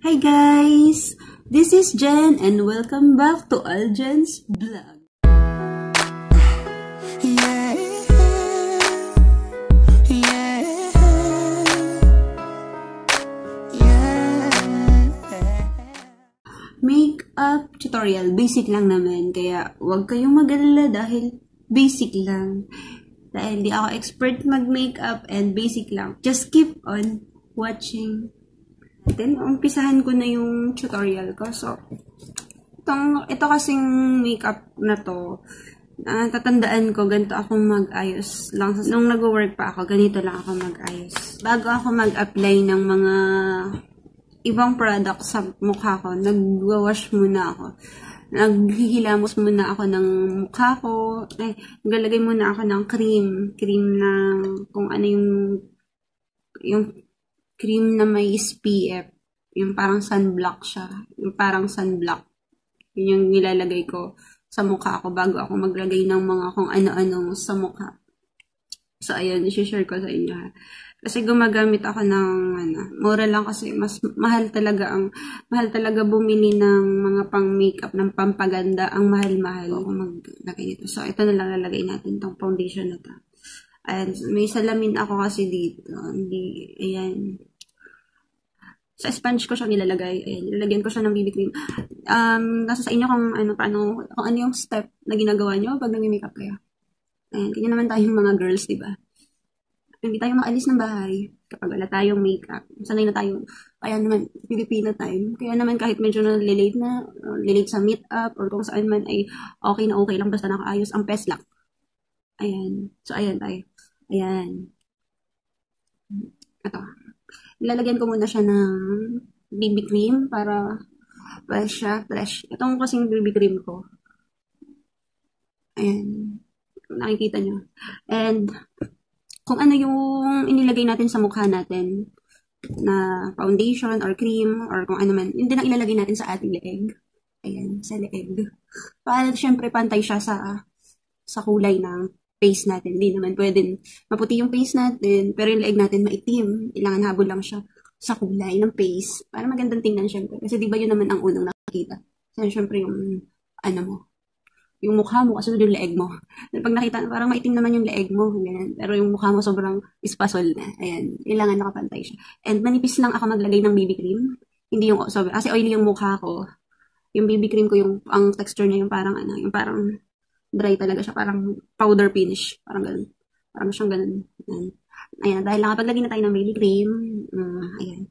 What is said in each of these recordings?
Hi guys! This is Jen and welcome back to Aljen's Vlog. Yeah, yeah, yeah. Makeup tutorial, basic lang naman. Kaya huwag kayong mag-alala dahil basic lang. Dahil di ako expert mag-makeup and basic lang. Just keep on watching. Then, umpisahan ko na yung tutorial ko. So, ito kasing makeup na to, tatandaan ko, ganito ako mag-ayos lang. Nung nag-work pa ako, ganito lang ako mag-ayos. Bago ako mag-apply ng mga ibang product sa mukha ko, nag-wash muna ako. Naghihilamos muna ako ng mukha ko. Naglalagay muna ako ng cream. Cream na kung ano yung cream na may SPF. Yung parang sunblock siya. Yung parang sunblock. Yun yung nilalagay ko sa mukha ko bago ako maglagay ng mga kung ano-ano sa mukha. So, ayun, i-share ko sa inyo. Kasi gumagamit ako ng, mura lang kasi mas mahal talaga bumili ng mga pang makeup, ng pampaganda, ang mahal-mahal ako maglagay nito. So, ito na lang lalagay natin, tong foundation na to. And may salamin ako kasi dito. Ayan. Sa sponge ko siya nilalagay. Ayan, nilalagyan ko siya ng BB cream. Nasa sa inyo kung ano yung step na ginagawa nyo pag nag-makeup kayo. Ayan, ganyan naman tayong mga girls, diba? Hindi tayo maalis ng bahay kapag wala tayong makeup. Sanay na tayo. Kaya naman, Pilipina time. Kaya naman kahit medyo late sa meet-up or kung saan man ay okay na okay lang basta nakaayos ang peslak. Ayan. So, ayan tayo. Ayan. Ito. Ilalagyan ko muna siya ng BB cream para fresh siya. Fresh. Itong kasing BB cream ko. Ayan. Nakikita nyo. And, kung ano yung inilagay natin sa mukha natin na foundation or cream or kung ano man, yun din ang ilalagay natin sa ating leeg. Ayan, sa leeg. Para syempre pantay siya sa kulay ng face natin. Hindi naman pwedeng maputi yung face natin, pero yung leeg natin maitim. Kailangan habol lang siya sa kulay ng face. Para magandang tingnan syempre. Kasi di ba yun naman ang unang nakikita? So, syempre yung yung mukha mo, kasi yung leeg mo. Pag nakita, parang maitim naman yung leeg mo, ganyan. Pero yung mukha mo sobrang ispasol na. Ayan, kailangan nakapantay siya. And manipis lang ako maglagay ng BB cream. Hindi yung, kasi oily yung mukha ko. Yung BB cream ko, ang texture niya, yung parang dry talaga siya, parang powder finish. Parang ganun. Parang siyang ganun. Ayan, dahil nakapaglagay na tayo ng BB cream. Ayan.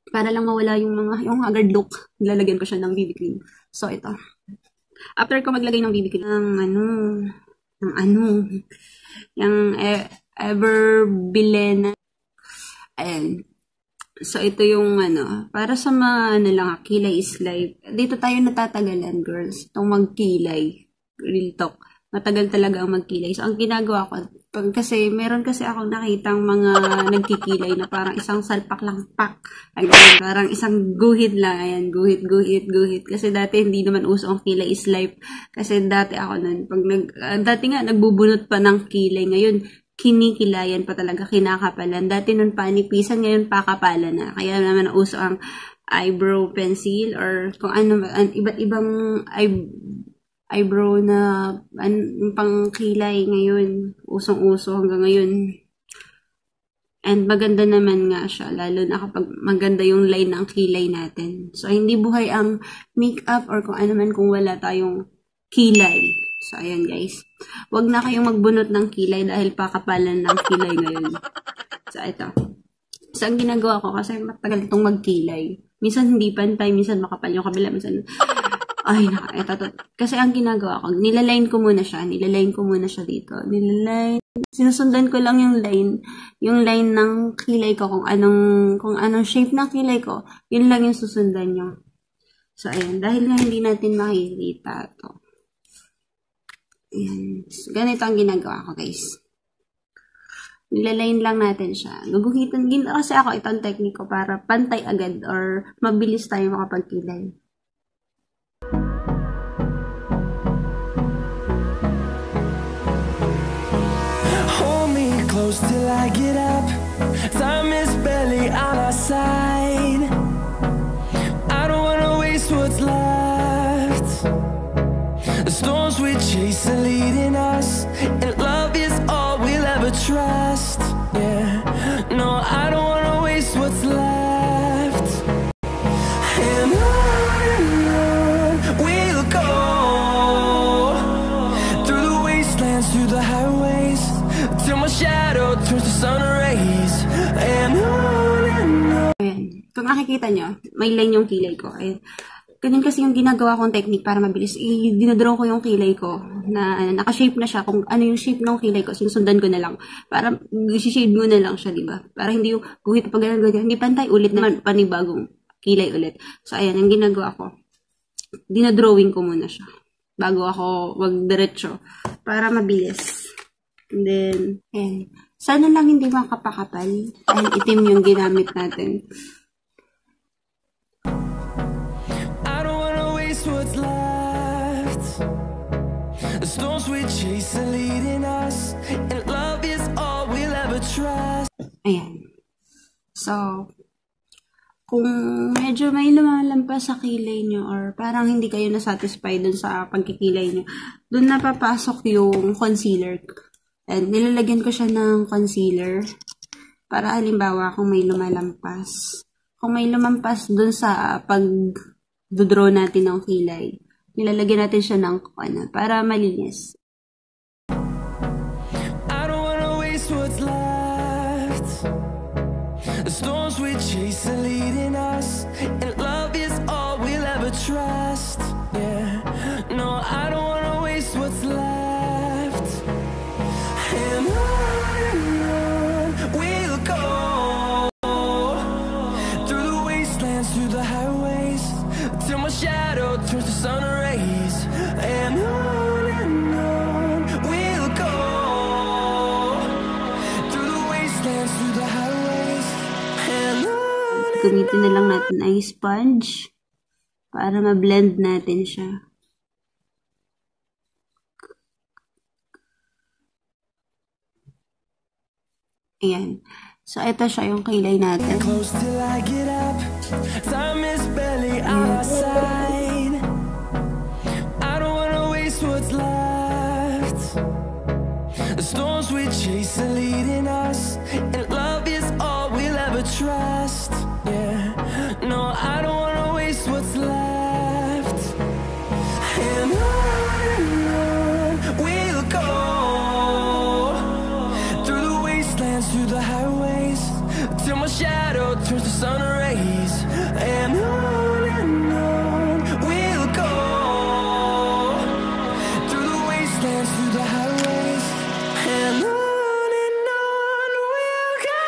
Para lang mawala yung haggard look, nilalagyan ko siya ng BB cream. So, ito. After ko maglagay ng BB cream, yung Everbilena. Ayan. So, ito yung para sa mga kilay is life. Dito tayo natatagalan, girls. Itong magkilay. Real talk. Matagal talaga ang magkilay. So, ang ginagawa ko, kasi meron kasi akong nakitang mga nagkikilay na parang isang salpak lang, pak. Parang isang guhit lang. Ayan, guhit. Kasi dati hindi naman uso ang kilay is life. Kasi dati ako nun, dati nga nagbubunot pa ng kilay. Ngayon, kinikilayan pa talaga, kinakapalan. Dati nun panipisan, ngayon pakapalan na. Kaya naman uso ang eyebrow pencil or kung ano, iba't ibang eyebrow na pang kilay ngayon. Usong-uso hanggang ngayon. And maganda naman nga siya, lalo na kapag maganda yung line ng kilay natin. So, hindi buhay ang makeup or kung ano man kung wala tayong kilay. So, ayan guys. Huwag na kayong magbunot ng kilay dahil pakapalan ng kilay ngayon. So, ito. So, ang ginagawa ko kasi matagal itong magkilay. Minsan hindi pantay, minsan makapal yung kabila, minsan ito. Kasi ang ginagawa ko, nilaline ko muna siya dito. Sinusundan ko lang yung line ng kilay ko, kung anong shape ng kilay ko, yun lang yung susundan nyo. So, ayan. Dahil nga hindi natin makikita ito. Ayan. So, ganito ang ginagawa ko, guys. Nilaline lang natin siya. Guguhitan. Kasi ako, itong technique ko para pantay agad or mabilis tayo makapagkilay. Hold me close till I get up. Time is barely on our side. Ayan. Kung nakikita nyo, may line yung kilay ko. Ayan. Ganun kasi yung ginagawa kong technique para mabilis. Dinadraw ko yung kilay ko na naka-shape na siya. Kung ano yung shape ng kilay ko, sinusundan ko na lang. Para isi-shade mo na lang siya, diba? Para hindi yung guhit pag ganyan, hindi pantay, ulit naman, panibagong kilay ulit. So, ayan, yung ginagawa ko. Dinadrawing ko muna siya. Bago ako magdiretso. Para mabilis. And then, ayan. Sana lang hindi makapakapal. Dahil itim yung ginamit natin. I don't wanna waste what's left. The storms we chase are leading us, and love is all we'll ever trust. Ayan. So, kung medyo may lumalampas sa kilay nyo or parang hindi kayo na-satisfy dun sa pagkikilay nyo, dun napapasok yung concealer. And nilalagyan ko siya ng concealer para halimbawa kung may lumalampas. Kung may lumampas dun sa pag-draw natin ng kilay, nilalagyan natin siya ng para malinis. I don't wanna waste what's left. The storms we chase are leading us, and love is all we'll ever trust. Yeah, no, I don't wanna waste what's left. And on we'll go, through the wastelands, through the highways, till my shadow turns to sun rays. And on we'll go, through the wastelands, through the highways. And on. Gamitin na lang natin ay sponge para ma-blend natin siya. Ayan. So, ito siya yung kilay natin. Close till I get up, time is barely on our side. I don't wanna waste what's left. The storms we chase are leading us, and love is all we'll ever trust. Yeah, no, I don't wanna waste what's left. And on we'll go, through the wastelands, through the highways, till my shadow turns to sun rays. And on we'll go, through the wastelands, through the highways. And on we'll go.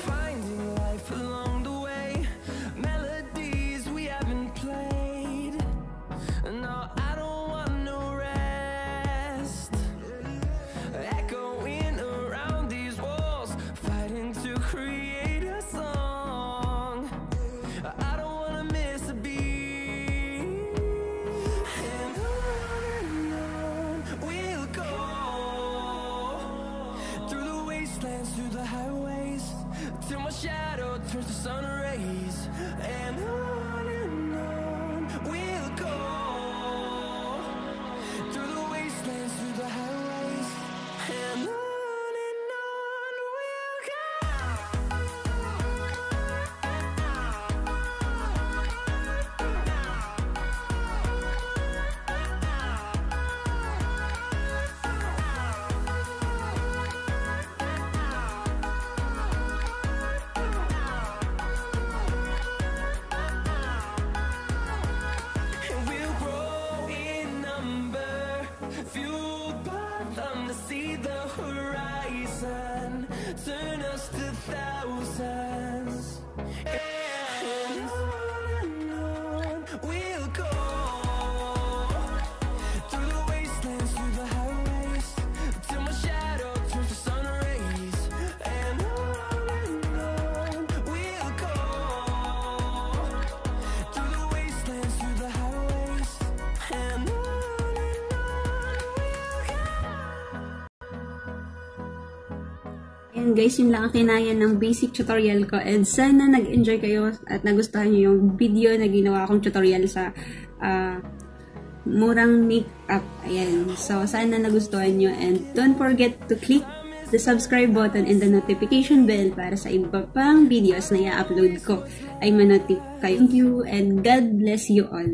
Finding life along the way, melodies we haven't played. No, I don't want no rest. Echoing around these walls, fighting to create a song. I don't wanna miss a beat. And on we'll go, through the wastelands, through the highways, till my shadow turns to sun rays. And on we'll go, through the wastelands, through the highways. And on we'll go. ayun guys, yun lang ang kinaya ng basic tutorial ko. And sana nag-enjoy kayo at nagustuhan nyo yung video na ginawa kong tutorial sa murang makeup. Ayan. So, sana nagustuhan nyo. And don't forget to click the subscribe button and the notification bell para sa iba pang videos na i-upload ko ay manotif kayo. Thank you and God bless you all.